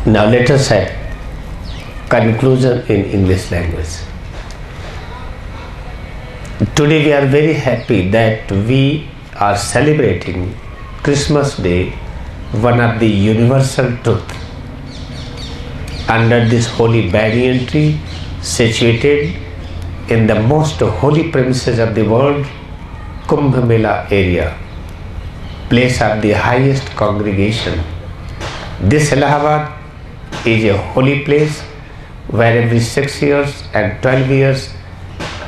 Now let us have conclusion in English language. Today we are very happy that we are celebrating Christmas Day, one of the universal truth. Under this holy banyan tree, situated in the most holy premises of the world, Kumbh Mela area, place of the highest congregation. This Allahabad is a holy place where every 6 years and 12 years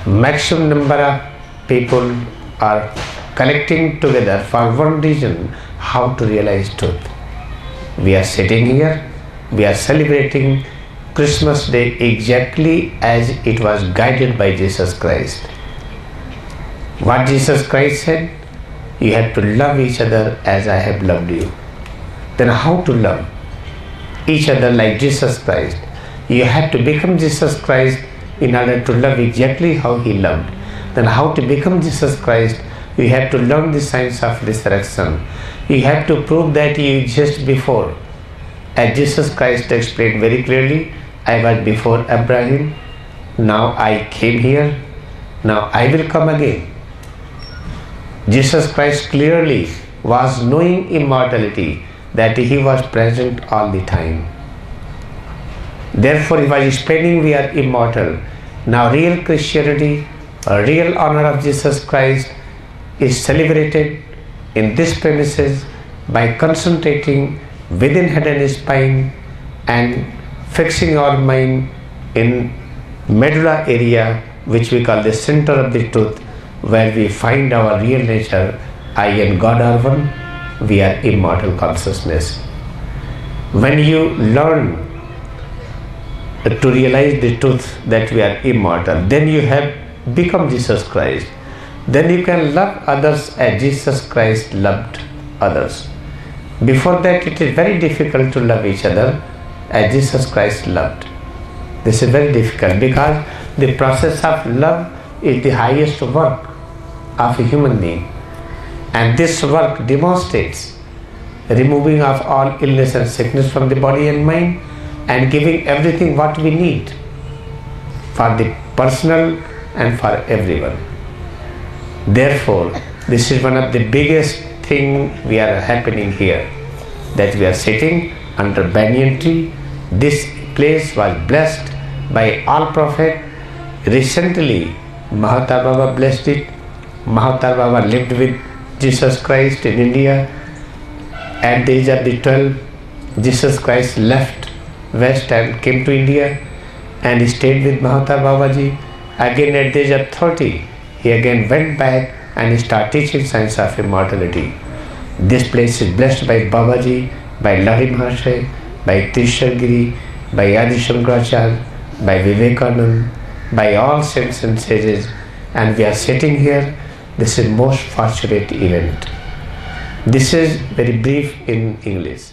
maximum number of people are collecting together for one reason, how to realize truth. We are sitting here, we are celebrating Christmas Day exactly as it was guided by Jesus Christ. What Jesus Christ said, you have to love each other as I have loved you. Then how to love each other like Jesus Christ? You have to become Jesus Christ in order to love exactly how he loved. Then how to become Jesus Christ? You have to learn the science of resurrection. You have to prove that you exist before. As Jesus Christ explained very clearly, I was before Abraham, now I came here, now I will come again. Jesus Christ clearly was knowing immortality, that he was present all the time. Therefore, he was explaining we are immortal. Now real Christianity, a real honor of Jesus Christ is celebrated in this premises by concentrating within head and spine and fixing our mind in medulla area, which we call the center of the truth, where we find our real nature. I and God are one. We are immortal consciousness. When you learn to realize the truth that we are immortal, then you have become Jesus Christ. Then you can love others as Jesus Christ loved others. Before that, it is very difficult to love each other as Jesus Christ loved. This is very difficult because the process of love is the highest work of a human being. And this work demonstrates removing of all illness and sickness from the body and mind and giving everything what we need for the personal and for everyone. Therefore, this is one of the biggest thing we are happening here, that we are sitting under banyan tree. This place was blessed by all prophet. Recently, Mahatar Baba blessed it. Mahatar Baba lived with Jesus Christ in India. At the age of the 12, Jesus Christ left West and came to India and stayed with Mahatar Babaji. Again at the age of 30, he again went back and started teaching science of immortality. This place is blessed by Babaji, by Lahiri Mahasaya, by Tirshagiri, by Adi Shankaracharya, by Vivekananda, by all saints and sages, and we are sitting here. This is most fortunate event. This is very brief in English.